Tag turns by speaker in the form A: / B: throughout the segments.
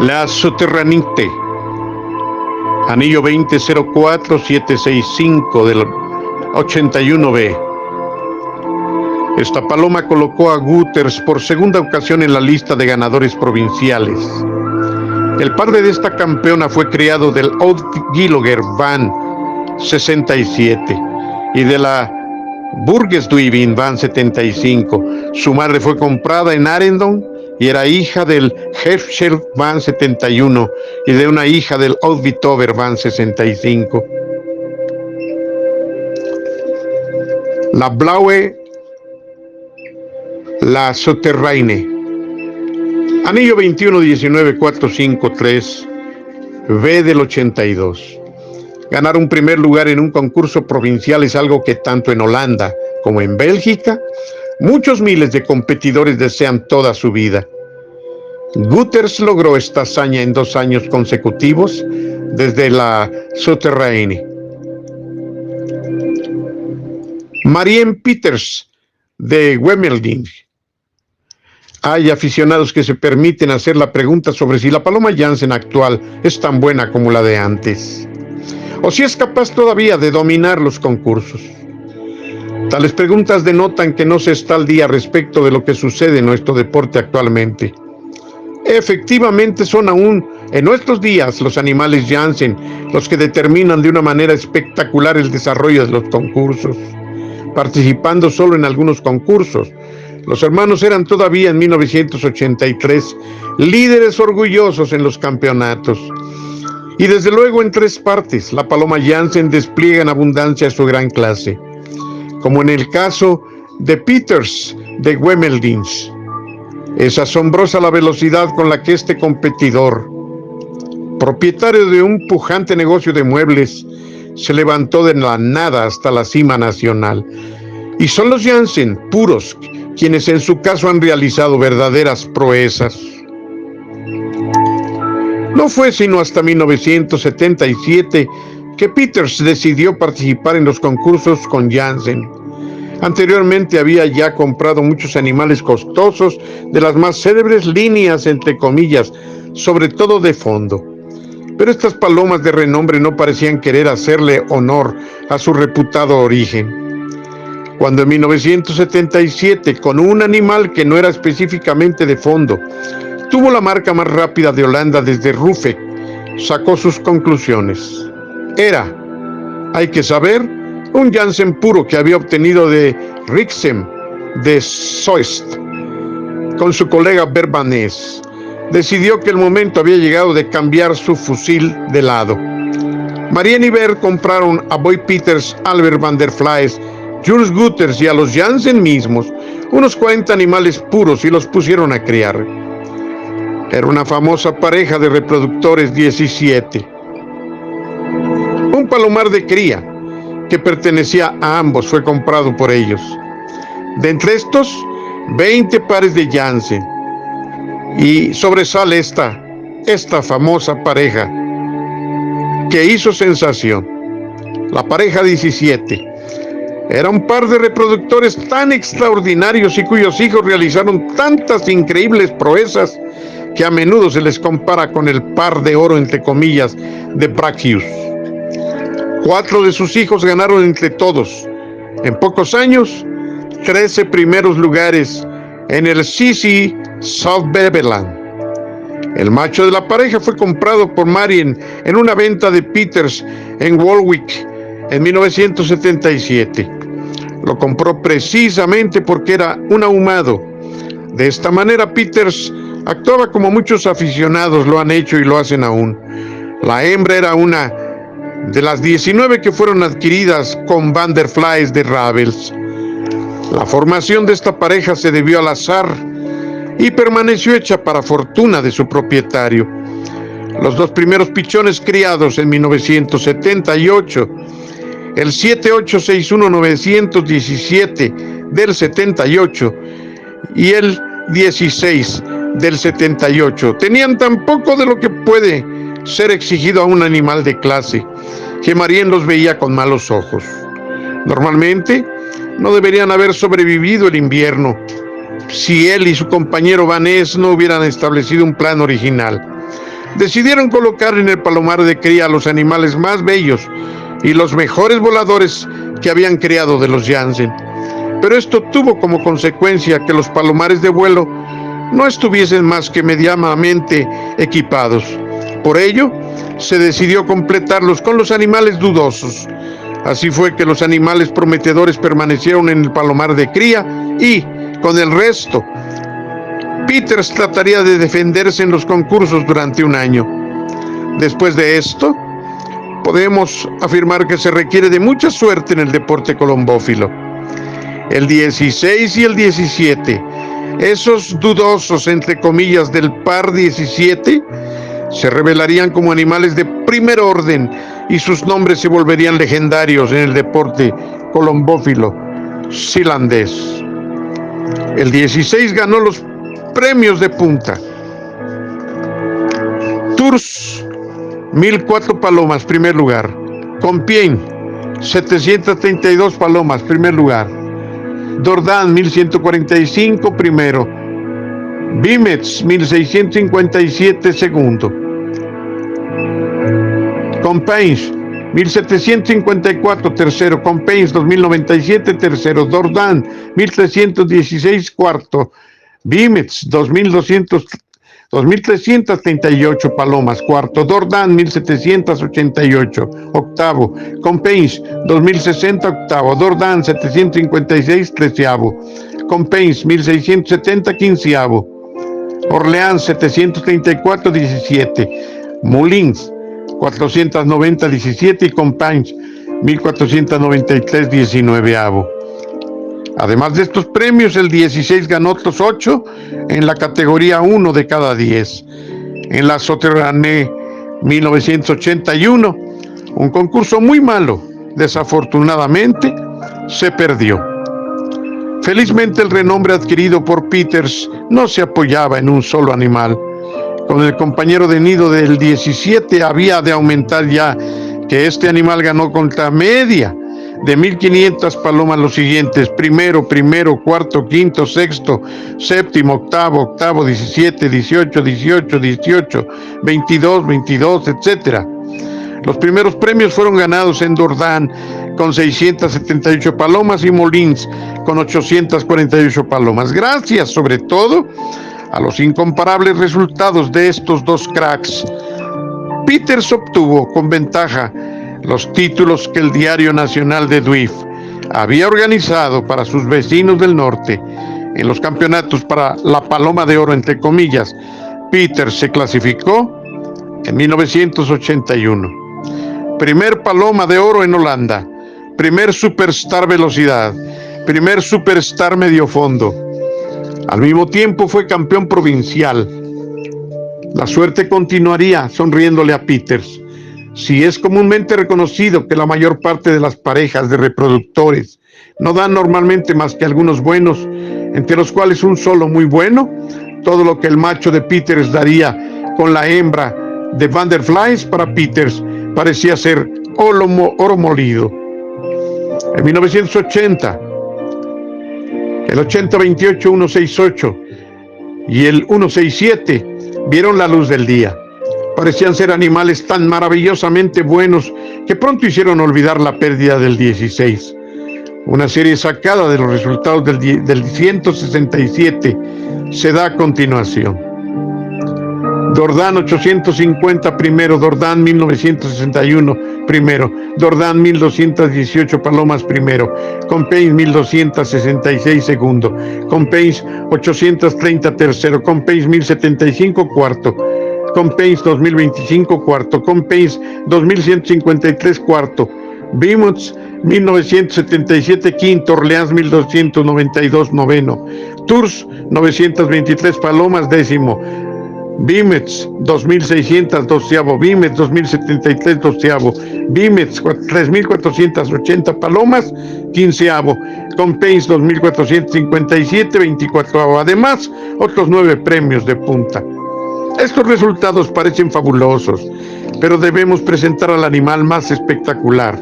A: La Soterranite, anillo 2004765 del 81B. Esta paloma colocó a Gutters por segunda ocasión en la lista de ganadores provinciales. El padre de esta campeona fue criado del Oud-Giloger Van 67 y de la Burgesduivin Van 75. Su madre fue comprada en Arendon y era hija del Herschel Van 71 y de una hija del Oud-Vitover Van 65. La Blaue, la Soterraine, anillo 2119453, B del 82. Ganar un primer lugar en un concurso provincial es algo que tanto en Holanda como en Bélgica muchos miles de competidores desean toda su vida. Gutters logró esta hazaña en 2 años consecutivos desde la Soterraine. Marien Peters de Wemelding. Hay aficionados que se permiten hacer la pregunta sobre si la paloma Jansen actual es tan buena como la de antes, o si es capaz todavía de dominar los concursos. Tales preguntas denotan que no se está al día respecto de lo que sucede en nuestro deporte actualmente. Efectivamente, son aún en nuestros días los animales Jansen los que determinan de una manera espectacular el desarrollo de los concursos, participando solo en algunos concursos. Los hermanos eran todavía en 1983 líderes orgullosos en los campeonatos. Y desde luego en 3 partes, la paloma Jansen despliega en abundancia su gran clase, como en el caso de Peters de Wemeldings. Es asombrosa la velocidad con la que este competidor, propietario de un pujante negocio de muebles, se levantó de la nada hasta la cima nacional. Y son los Jansen puros quienes en su caso han realizado verdaderas proezas. No fue sino hasta 1977 que Peters decidió participar en los concursos con Jansen. Anteriormente había ya comprado muchos animales costosos de las más célebres líneas, entre comillas, sobre todo de fondo. Pero estas palomas de renombre no parecían querer hacerle honor a su reputado origen. Cuando en 1977, con un animal que no era específicamente de fondo, tuvo la marca más rápida de Holanda desde Ruffec, sacó sus conclusiones. Era, hay que saber, un Jansen puro que había obtenido de Rixem de Soest con su colega Berbanés. Decidió que el momento había llegado de cambiar su fusil de lado. Marien y Bert compraron a Boy Peters, Albert van der Flies, Jules Gutters y a los Jansen mismos unos 40 animales puros y los pusieron a criar. Era una famosa pareja de reproductores 17. Un palomar de cría que pertenecía a ambos fue comprado por ellos. De entre estos, 20 pares de Jansen. Y sobresale esta famosa pareja que hizo sensación. La pareja 17. Era un par de reproductores tan extraordinarios y cuyos hijos realizaron tantas increíbles proezas que a menudo se les compara con el par de oro, entre comillas, de Braccius. 4 de sus hijos ganaron entre todos, en pocos años, 13 primeros lugares en el CC South Beverland. El macho de la pareja fue comprado por Marien en una venta de Peters en Warwick en 1977. Lo compró precisamente porque era un ahumado. De esta manera Peters actuaba como muchos aficionados lo han hecho y lo hacen aún. La hembra era una de las 19 que fueron adquiridas con Van der Flies de Ravels. La formación de esta pareja se debió al azar y permaneció hecha para fortuna de su propietario. Los 2 primeros pichones criados en 1978, el 7861917 del 78 y el 16 del 78, tenían tan poco de lo que puede ser exigido a un animal de clase, que Marien los veía con malos ojos. Normalmente no deberían haber sobrevivido el invierno si él y su compañero Vanés no hubieran establecido un plan original. decidieron colocar en el palomar de cría a los animales más bellos y los mejores voladores que habían creado de los Janssen. Pero esto tuvo como consecuencia que los palomares de vuelo no estuviesen más que medianamente equipados. Por ello, se decidió completarlos con los animales dudosos. Así fue que los animales prometedores permanecieron en el palomar de cría y, con el resto, Peters trataría de defenderse en los concursos durante un año. Después de esto, podemos afirmar que se requiere de mucha suerte en el deporte colombófilo. El 16 y el 17, esos dudosos, entre comillas, del par 17, se revelarían como animales de primer orden y sus nombres se volverían legendarios en el deporte colombófilo sealandés. El 16 ganó los premios de punta. Tours, 1004 palomas, primer lugar. Compiègne, 732 palomas, primer lugar. Dordan, 1145, primero. Vimetz, 1657, segundo. Compiègne, 1754, tercero. Compiègne, 2097, tercero. Dordan, 1316, cuarto. Vimetz, 2338 palomas, cuarto. Dordan, 1788, octavo. Compiègne, 2060, octavo. Dordan, 756, treceavo. Compiègne, 1670, quinceavo. Orleans, 734, 17. Moulins, 490, 17 y Compiègne, 1493, 19avo. Además de estos premios, el 16 ganó otros 8 en la categoría 1 de cada 10. En la Sauternes 1981, un concurso muy malo, desafortunadamente, se perdió. Felizmente el renombre adquirido por Peters no se apoyaba en un solo animal. Con el compañero de nido del 17 había de aumentar ya que este animal ganó contra media de 1500 palomas los siguientes: primero, cuarto, quinto, sexto, séptimo, octavo, 17, 18, 22, etc. Los primeros premios fueron ganados en Dordan con 678 palomas y Moulins con 848 palomas. Gracias sobre todo a los incomparables resultados de estos dos cracks, Peters obtuvo con ventaja los títulos que el Diario Nacional de Dwight había organizado para sus vecinos del norte. En los campeonatos para la paloma de oro, entre comillas, Peters se clasificó en 1981. Primer paloma de oro en Holanda, primer Superstar velocidad, primer Superstar medio fondo. Al mismo tiempo fue campeón provincial. La suerte continuaría sonriéndole a Peters. Si es comúnmente reconocido que la mayor parte de las parejas de reproductores no dan normalmente más que algunos buenos, entre los cuales un solo muy bueno, todo lo que el macho de Peters daría con la hembra de Van der Flies para Peters parecía ser oro molido. En 1980, el 80-28, 168 y el 167 vieron la luz del día. Parecían ser animales tan maravillosamente buenos que pronto hicieron olvidar la pérdida del 16. Una serie sacada de los resultados del 167 se da a continuación. Dordan 850 primero, Dordan 1961 primero, Dordan 1218 palomas primero, Compiègne 1266 segundo, Compiègne 830 tercero, Compiègne 1075 cuarto, Compiègne 2025 cuarto, Compiègne 2153 cuarto, Vimetz 1977 quinto, Orleans 1292 noveno, Tours 923 palomas décimo, Vimetz 2600 doceavo, Vimetz 2073 doceavo, Vimetz 3480 palomas quinceavo, Compiègne 2457 24avo. Además, otros 9 premios de punta. Estos resultados parecen fabulosos, pero debemos presentar al animal más espectacular,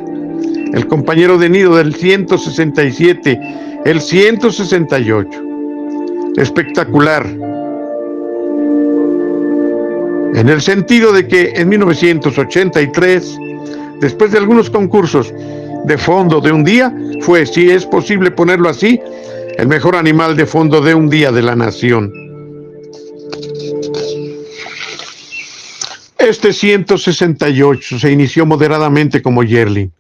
A: el compañero de nido del 167, el 168. Espectacular. en el sentido de que en 1983, después de algunos concursos de fondo de un día, fue, si es posible ponerlo así, el mejor animal de fondo de un día de la nación. Este 168 se inició moderadamente como yearling,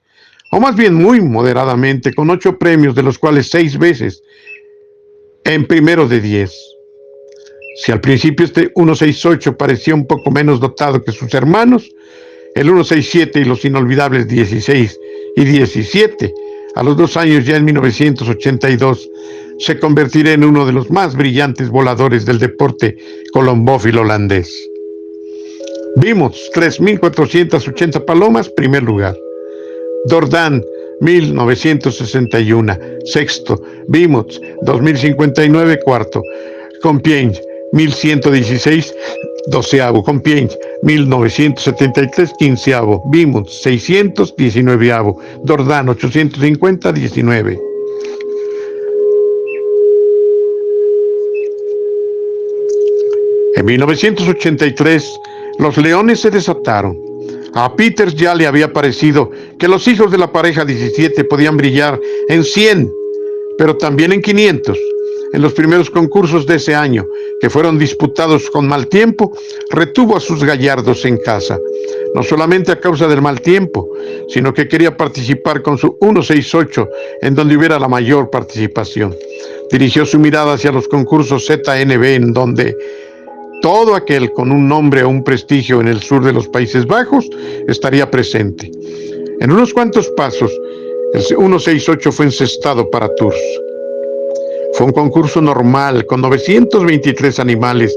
A: o más bien muy moderadamente, con 8 premios, de los cuales 6 veces en primero de 10. Si al principio este 168 parecía un poco menos dotado que sus hermanos, el 167 y los inolvidables 16 y 17, a los 2 años, ya en 1982, se convertirá en uno de los más brillantes voladores del deporte colombófilo holandés. Vimos 3.480 palomas, primer lugar. Dordan, 1961, sexto. Vimos 2.059, cuarto. Compiègne, 1.116, doceavo. Compiègne, 1973, quinceavo. Vimos 600, 19avo. Dordan, 850, 19. En 1983, los leones se desataron. A Peters ya le había parecido que los hijos de la pareja 17 podían brillar en 100, pero también en 500. En los primeros concursos de ese año, que fueron disputados con mal tiempo, retuvo a sus gallardos en casa. No solamente a causa del mal tiempo, sino que quería participar con su 168, en donde hubiera la mayor participación. Dirigió su mirada hacia los concursos ZNB, en donde todo aquel con un nombre o un prestigio en el sur de los Países Bajos estaría presente. En unos cuantos pasos, el 168 fue encestado para Tours. Fue un concurso normal, con 923 animales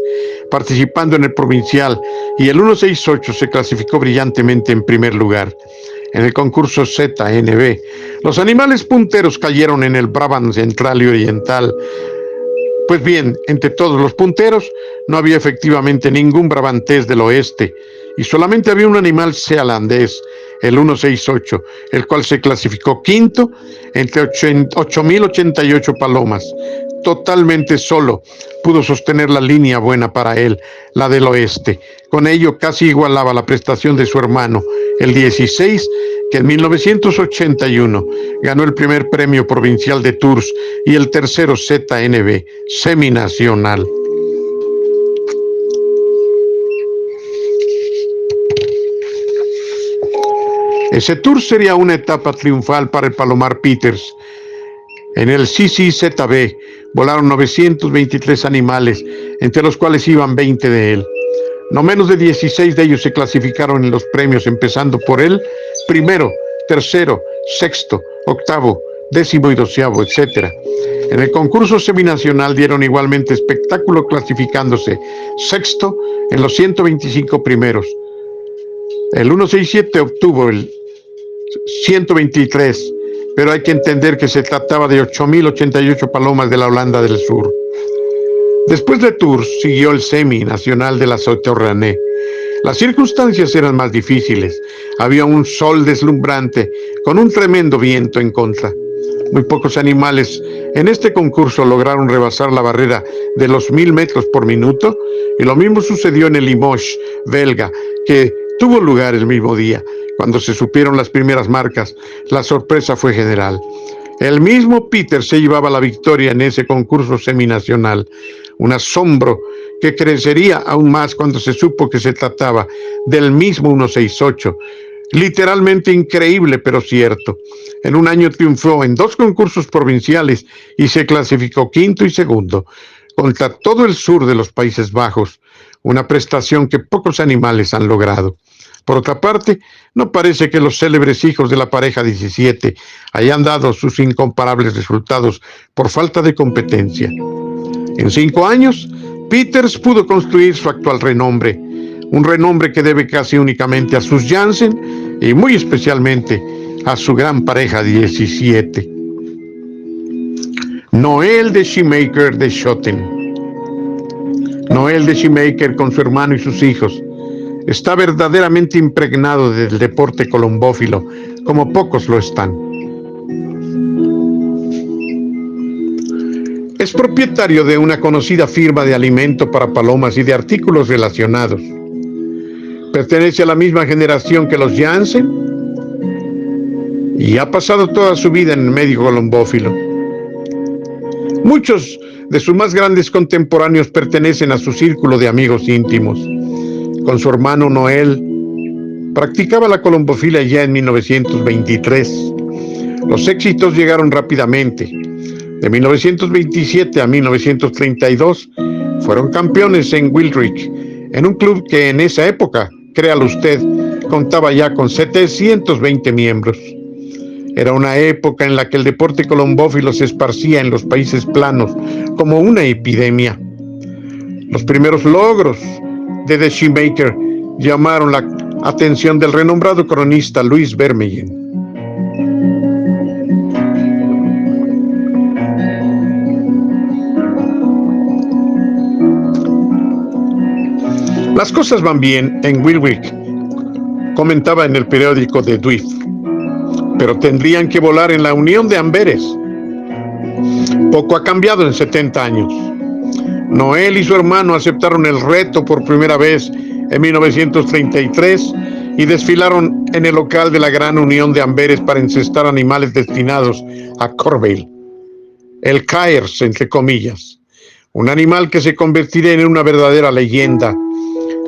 A: participando en el provincial, y el 168 se clasificó brillantemente en primer lugar. En el concurso ZNB, los animales punteros cayeron en el Brabant central y oriental. Pues bien, entre todos los punteros no había efectivamente ningún brabantés del oeste, y solamente había un animal sealandés, el 168, el cual se clasificó quinto entre 8.088 palomas. Totalmente solo pudo sostener la línea buena para él, la del oeste. Con ello casi igualaba la prestación de su hermano, el 16, que en 1981 ganó el primer premio provincial de Tours y el tercero ZNB, seminacional. Ese Tour sería una etapa triunfal para el Palomar Peters. En el CCZB volaron 923 animales, entre los cuales iban 20 de él. No menos de 16 de ellos se clasificaron en los premios, empezando por el primero, tercero, sexto, octavo, décimo y doceavo, etc. En el concurso seminacional dieron igualmente espectáculo, clasificándose sexto en los 125 primeros. El 167 obtuvo el 123, pero hay que entender que se trataba de 8.088 palomas de la Holanda del Sur. Después de Tours siguió el semi-nacional de la Sauterrané. Las circunstancias eran más difíciles. Había un sol deslumbrante con un tremendo viento en contra. Muy pocos animales en este concurso lograron rebasar la barrera de los 1.000 metros por minuto, y lo mismo sucedió en el Limoges belga, que tuvo lugar el mismo día. Cuando se supieron las primeras marcas, la sorpresa fue general. El mismo Peters se llevaba la victoria en ese concurso seminacional. Un asombro que crecería aún más cuando se supo que se trataba del mismo 168. Literalmente increíble, pero cierto. En un año triunfó en 2 concursos provinciales y se clasificó quinto y segundo contra todo el sur de los Países Bajos, una prestación que pocos animales han logrado. Por otra parte, no parece que los célebres hijos de la pareja 17 hayan dado sus incomparables resultados por falta de competencia. En 5 años, Peters pudo construir su actual renombre, un renombre que debe casi únicamente a sus Janssen y muy especialmente a su gran pareja 17. Noël de Schumacher de Schoten. Noël de Schumacher, con su hermano y sus hijos, está verdaderamente impregnado del deporte colombófilo, como pocos lo están. Es propietario de una conocida firma de alimento para palomas y de artículos relacionados. Pertenece a la misma generación que los Jansen y ha pasado toda su vida en el medio colombófilo. Muchos de sus más grandes contemporáneos pertenecen a su círculo de amigos íntimos. Con su hermano Noel, practicaba la colombofilia ya en 1923. Los éxitos llegaron rápidamente. De 1927 a 1932 fueron campeones en Wilrich, en un club que en esa época, créalo usted, contaba ya con 720 miembros. Era una época en la que el deporte colombófilo se esparcía en los países planos como una epidemia. Los primeros logros de The Shoemaker llamaron la atención del renombrado cronista Louis Vermeyen. Las cosas van bien en Wilrich, comentaba en el periódico The Dwight, pero tendrían que volar en la Unión de Amberes. Poco ha cambiado en 70 años. Noel y su hermano aceptaron el reto por primera vez en 1933 y desfilaron en el local de la Gran Unión de Amberes para encestar animales destinados a Corbeil. El Caers, entre comillas, un animal que se convertiría en una verdadera leyenda.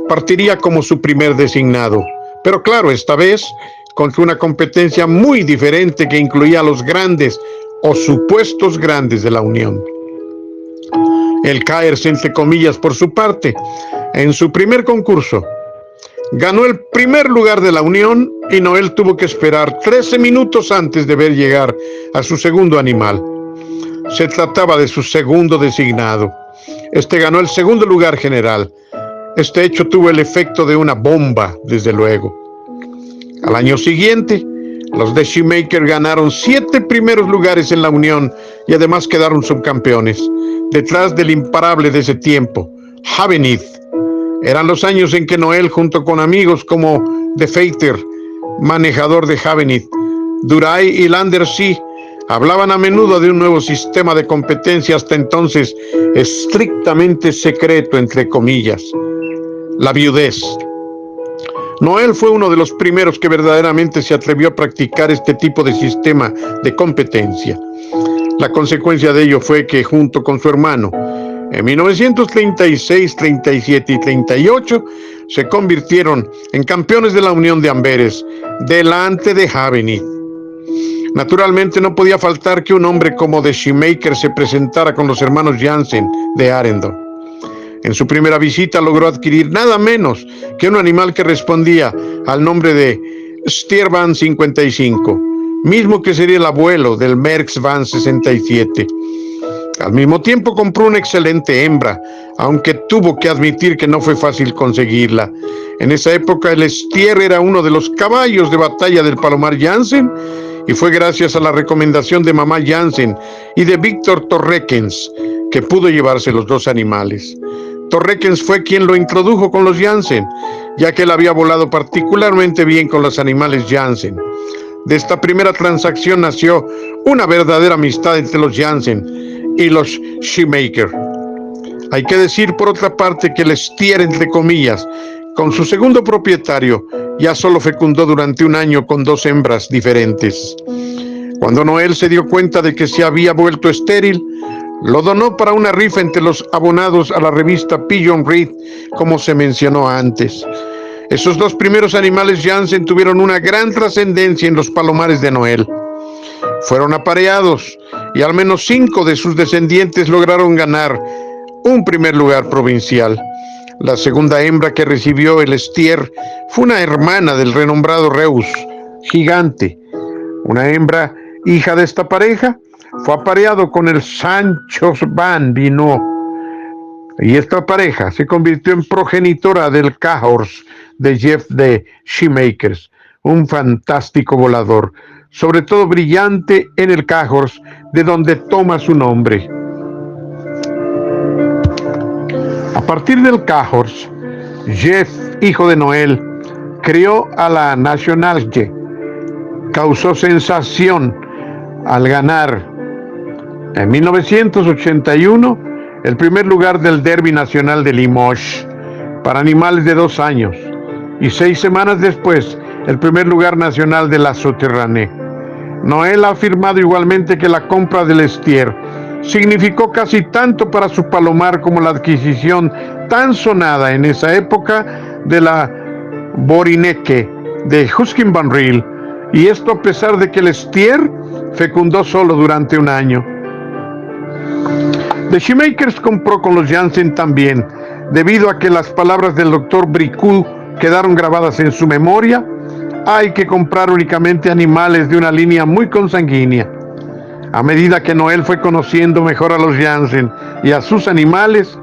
A: Partiría como su primer designado, pero claro, esta vez contra una competencia muy diferente que incluía a los grandes o supuestos grandes de la Unión. El Caers, entre comillas, por su parte, en su primer concurso, ganó el primer lugar de la Unión y Noel tuvo que esperar 13 minutos antes de ver llegar a su segundo animal. Se trataba de su segundo designado. Este ganó el segundo lugar general. Este hecho tuvo el efecto de una bomba, desde luego. Al año siguiente, los The Shoemaker ganaron 7 primeros lugares en la Unión y además quedaron subcampeones, detrás del imparable de ese tiempo, Havenith. Eran los años en que Noel, junto con amigos como De Feiter, manejador de Havenith, Duray y Landersea, hablaban a menudo de un nuevo sistema de competencia hasta entonces estrictamente secreto, entre comillas, la viudez. Noel fue uno de los primeros que verdaderamente se atrevió a practicar este tipo de sistema de competencia. La consecuencia de ello fue que, junto con su hermano, en 1936, 37 y 38, se convirtieron en campeones de la Unión de Amberes, delante de Havenith. Naturalmente no podía faltar que un hombre como The Shoemaker se presentara con los hermanos Jansen de Arendon. En su primera visita logró adquirir nada menos que un animal que respondía al nombre de Stier Van 55, mismo que sería el abuelo del Merckx Van 67. Al mismo tiempo compró una excelente hembra, aunque tuvo que admitir que no fue fácil conseguirla. En esa época el Stier era uno de los caballos de batalla del Palomar Jansen y fue gracias a la recomendación de mamá Jansen y de Víctor Torrekens que pudo llevarse los dos animales. Torrekens fue quien lo introdujo con los Jansen, ya que él había volado particularmente bien con los animales Jansen. De esta primera transacción nació una verdadera amistad entre los Jansen y los Shoemaker. Hay que decir, por otra parte, que el Stier, entre comillas, con su segundo propietario, ya solo fecundó durante un año con 2 hembras diferentes. Cuando Noel se dio cuenta de que se había vuelto estéril, lo donó para una rifa entre los abonados a la revista Pigeon Reed, como se mencionó antes. Esos 2 primeros animales Jansen tuvieron una gran trascendencia en los palomares de Noel. Fueron apareados y al menos 5 de sus descendientes lograron ganar un primer lugar provincial. La segunda hembra que recibió el Stier fue una hermana del renombrado Reus, Gigante. Una hembra hija de esta pareja fue apareado con el Sanchos Van Vino, y esta pareja se convirtió en progenitora del Cahors de Jeff de Shoemakers, un fantástico volador, sobre todo brillante en el Cahors, de donde toma su nombre. A partir del Cahors, Jeff, hijo de Noel, crió a la Nationalje. Causó sensación al ganar en 1981 el primer lugar del Derby Nacional de Limoges para animales de 2 años. y 6 semanas después el primer lugar nacional de la Sauterrané. Noel ha afirmado igualmente que la compra del Estier significó casi tanto para su palomar como la adquisición tan sonada en esa época de la Borineke de Huskin Van Riel, y esto a pesar de que el Estier fecundó solo durante un año. The Shoemakers compró con los Janssen también, debido a que las palabras del doctor Bricout quedaron grabadas en su memoria: hay que comprar únicamente animales de una línea muy consanguínea. A medida que Noel fue conociendo mejor a los Janssen y a sus animales,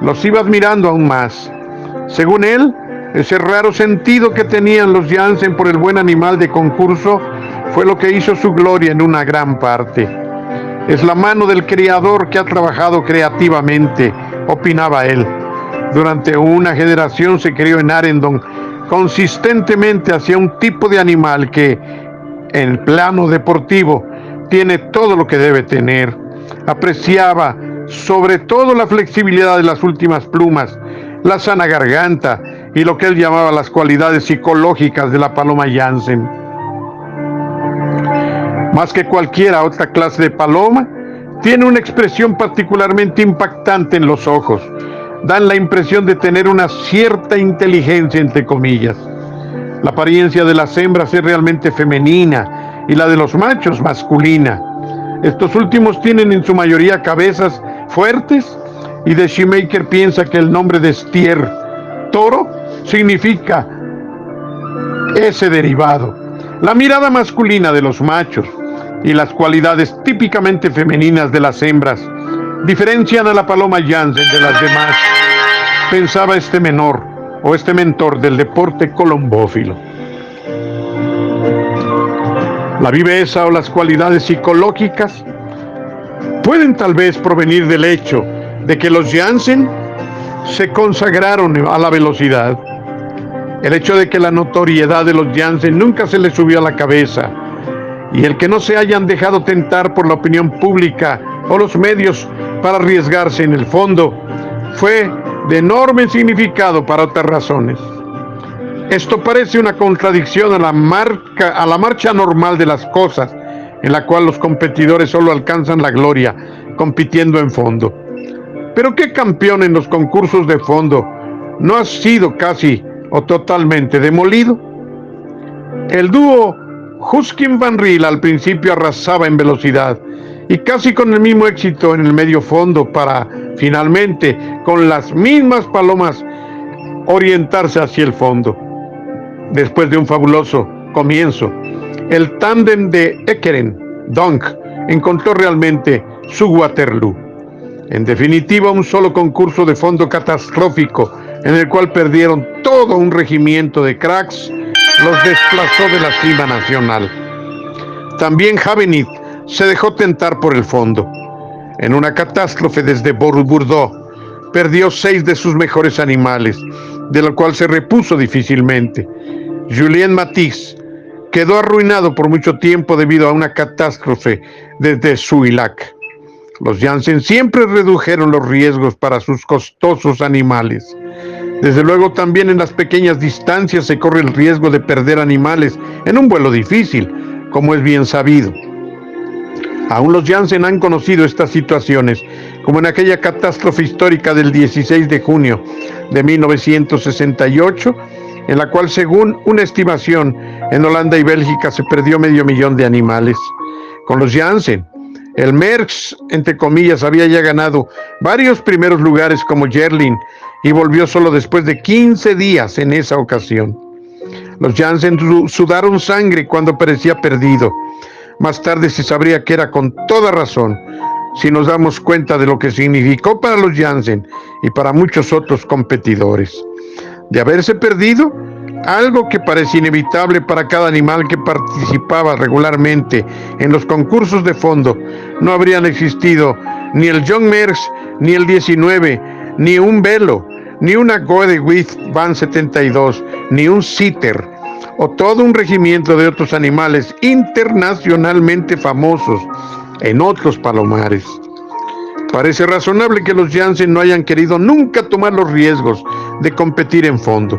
A: los iba admirando aún más. Según él, ese raro sentido que tenían los Janssen por el buen animal de concurso fue lo que hizo su gloria en una gran parte. Es la mano del criador que ha trabajado creativamente, opinaba él. Durante una generación se crió en Arendon consistentemente hacia un tipo de animal que, en el plano deportivo, tiene todo lo que debe tener. Apreciaba sobre todo la flexibilidad de las últimas plumas, la sana garganta y lo que él llamaba las cualidades psicológicas de la paloma Janssen. Más que cualquier otra clase de paloma, tiene una expresión particularmente impactante en los ojos. Dan la impresión de tener una cierta inteligencia, entre comillas. La apariencia de las hembras es realmente femenina y la de los machos masculina. Estos últimos tienen en su mayoría cabezas fuertes, y The Shoemaker piensa que el nombre de Estier, toro, significa ese derivado. La mirada masculina de los machos y las cualidades típicamente femeninas de las hembras diferencian a la paloma Janssen de las demás, pensaba este mentor del deporte colombófilo. La viveza o las cualidades psicológicas pueden tal vez provenir del hecho de que los Janssen se consagraron a la velocidad. El hecho de que la notoriedad de los Janssen nunca se les subió a la cabeza, y el que no se hayan dejado tentar por la opinión pública o los medios para arriesgarse en el fondo, fue de enorme significado para otras razones. Esto parece una contradicción a la marcha normal de las cosas, en la cual los competidores solo alcanzan la gloria compitiendo en fondo. Pero ¿qué campeón en los concursos de fondo no ha sido casi o totalmente demolido? El dúo Huskin Van Riel al principio arrasaba en velocidad y casi con el mismo éxito en el medio fondo, para finalmente con las mismas palomas orientarse hacia el fondo. Después de un fabuloso comienzo, el tándem de Ekeren Dunk encontró realmente su Waterloo. En definitiva, un solo concurso de fondo catastrófico en el cual perdieron todo un regimiento de cracks los desplazó de la cima nacional. También Havenit se dejó tentar por el fondo. En una catástrofe desde Bordeaux, perdió 6 de sus mejores animales, de lo cual se repuso difícilmente. Julien Matisse quedó arruinado por mucho tiempo debido a una catástrofe desde Souillac. Los Janssen siempre redujeron los riesgos para sus costosos animales. Desde luego, también en las pequeñas distancias se corre el riesgo de perder animales en un vuelo difícil, como es bien sabido. Aún los Janssen han conocido estas situaciones, como en aquella catástrofe histórica del 16 de junio de 1968, en la cual, según una estimación, en Holanda y Bélgica se perdió 500,000 de animales. Con los Janssen, el Merckx, entre comillas, había ya ganado varios primeros lugares como Yerlin y volvió solo después de 15 días en esa ocasión. Los Janssen sudaron sangre cuando parecía perdido. Más tarde se sabría que era con toda razón, si nos damos cuenta de lo que significó para los Janssen y para muchos otros competidores. De haberse perdido, algo que parece inevitable para cada animal que participaba regularmente en los concursos de fondo, no habrían existido ni el John Merckx, ni el 19, ni un Velo, ni una Godewith Van 72, ni un Sitter, o todo un regimiento de otros animales internacionalmente famosos en otros palomares. Parece razonable que los Janssen no hayan querido nunca tomar los riesgos de competir en fondo.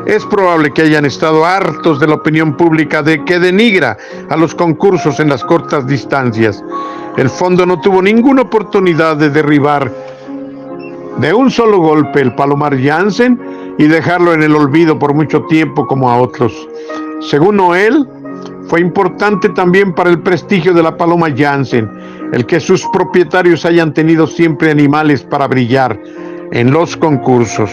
A: Es probable que hayan estado hartos de la opinión pública de que denigra a los concursos en las cortas distancias. El fondo no tuvo ninguna oportunidad de derribar de un solo golpe el Palomar Janssen y dejarlo en el olvido por mucho tiempo como a otros. Según Noel, fue importante también para el prestigio de la Paloma Janssen el que sus propietarios hayan tenido siempre animales para brillar en los concursos.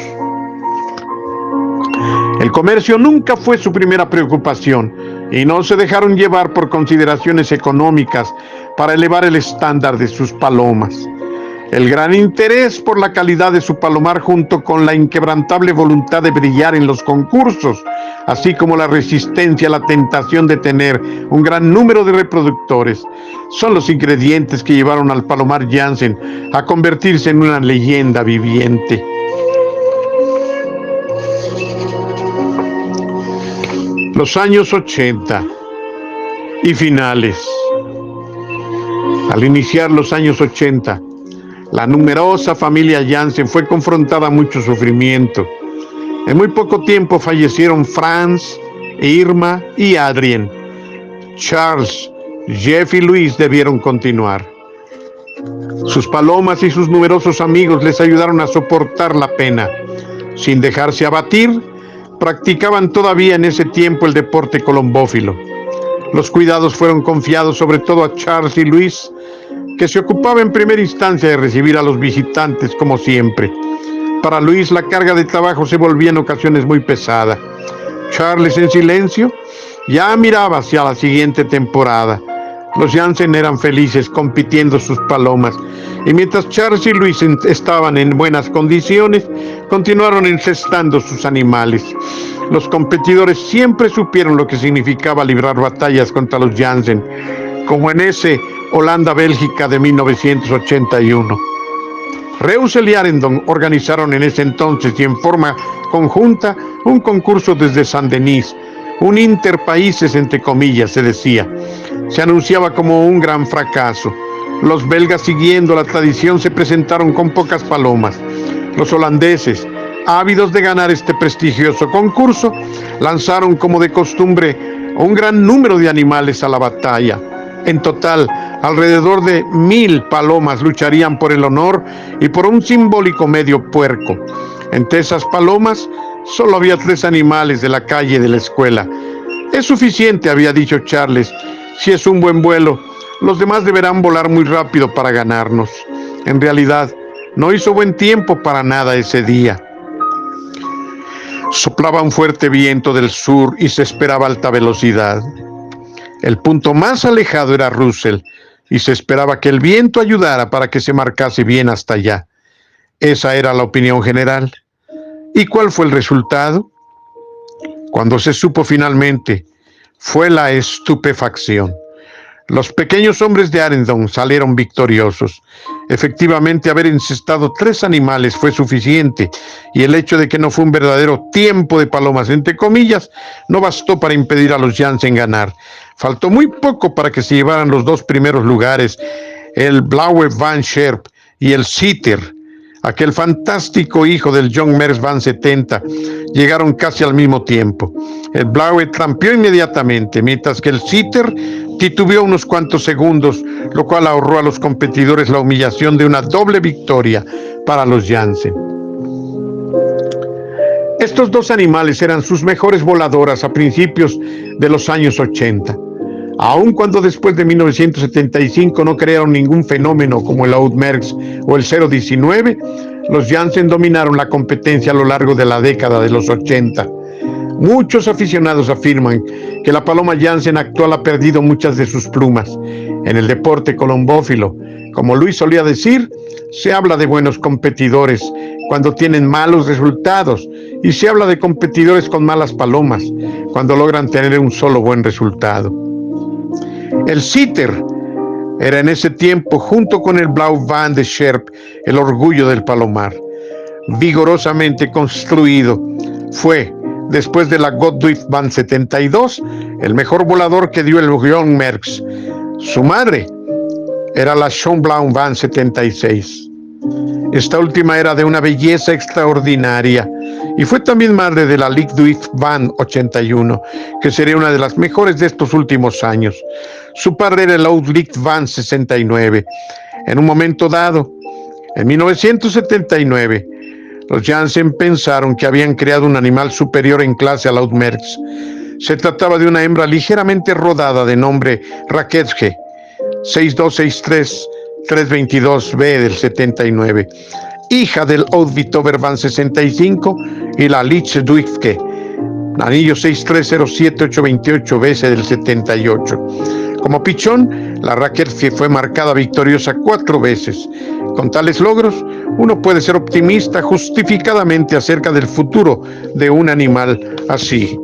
A: El comercio nunca fue su primera preocupación y no se dejaron llevar por consideraciones económicas para elevar el estándar de sus palomas. El gran interés por la calidad de su palomar junto con la inquebrantable voluntad de brillar en los concursos, así como la resistencia a la tentación de tener un gran número de reproductores, son los ingredientes que llevaron al Palomar Janssen a convertirse en una leyenda viviente. Los años 80 y finales. Al iniciar los años 80, la numerosa familia Janssen fue confrontada a mucho sufrimiento. En muy poco tiempo fallecieron Franz, Irma y Adrien. Charles, Jeff y Luis debieron continuar. Sus palomas y sus numerosos amigos les ayudaron a soportar la pena. Sin dejarse abatir, practicaban todavía en ese tiempo el deporte colombófilo. Los cuidados fueron confiados sobre todo a Charles y Luis, que se ocupaba en primera instancia de recibir a los visitantes como siempre. Para Luis la carga de trabajo se volvía en ocasiones muy pesada. Charles, en silencio, ya miraba hacia la siguiente temporada. Los Janssen eran felices compitiendo sus palomas, y mientras Charles y Luis estaban en buenas condiciones, continuaron encestando sus animales. Los competidores siempre supieron lo que significaba librar batallas contra los Janssen, como en ese Holanda-Bélgica de 1981. Reussel y Arendon organizaron en ese entonces y en forma conjunta un concurso desde Saint-Denis, un interpaíses entre comillas se decía. Se anunciaba como un gran fracaso. Los belgas, siguiendo la tradición, se presentaron con pocas palomas. Los holandeses, ávidos de ganar este prestigioso concurso, lanzaron como de costumbre un gran número de animales a la batalla. En total, alrededor de 1000 palomas lucharían por el honor y por un simbólico medio puerco. Entre esas palomas, solo había 3 animales de la calle de la escuela. Es suficiente, había dicho Charles. Si es un buen vuelo, los demás deberán volar muy rápido para ganarnos. En realidad, no hizo buen tiempo para nada ese día. Soplaba un fuerte viento del sur y se esperaba alta velocidad. El punto más alejado era Russell y se esperaba que el viento ayudara para que se marcase bien hasta allá. Esa era la opinión general. ¿Y cuál fue el resultado? Cuando se supo finalmente, fue la estupefacción. Los pequeños hombres de Arendon salieron victoriosos. Efectivamente, haber encestado 3 animales fue suficiente, y el hecho de que no fue un verdadero tiempo de palomas, entre comillas, no bastó para impedir a los Janssen ganar. Faltó muy poco para que se llevaran los 2 primeros lugares, el Blauwe van Scherp y el Sitter. Aquel fantástico hijo del John Merckx van 70, llegaron casi al mismo tiempo. El Blauwe trampeó inmediatamente, mientras que el Sitter titubeó unos cuantos segundos, lo cual ahorró a los competidores la humillación de una doble victoria para los Janssen. Estos 2 animales eran sus mejores voladoras a principios de los años 80. Aun cuando después de 1975 no crearon ningún fenómeno como el Merckx o el 019, los Janssen dominaron la competencia a lo largo de la década de los 80. Muchos aficionados afirman que la paloma Janssen actual ha perdido muchas de sus plumas. En el deporte colombófilo, como Luis solía decir, se habla de buenos competidores cuando tienen malos resultados, y se habla de competidores con malas palomas cuando logran tener un solo buen resultado. El Sitter era en ese tiempo, junto con el Blauwe van de Scherp, el orgullo del palomar. Vigorosamente construido, fue, después de la Godwin van 72, el mejor volador que dio el John Merckx. Su madre era la Schönblau van 76. Esta última era de una belleza extraordinaria. y fue también madre de la Ludwig van 81, que sería una de las mejores de estos últimos años. Su padre era el Ludwig van 69. En un momento dado, en 1979, los Janssen pensaron que habían creado un animal superior en clase a la Udmerx. Se trataba de una hembra ligeramente rodada de nombre Raketge 6263-322B del 79, hija del Outbitover van 65 y la Lichduifke, anillo 6307828BC del 78. Como pichón, la Raketge fue marcada victoriosa 4 veces. Con tales logros, uno puede ser optimista justificadamente acerca del futuro de un animal así.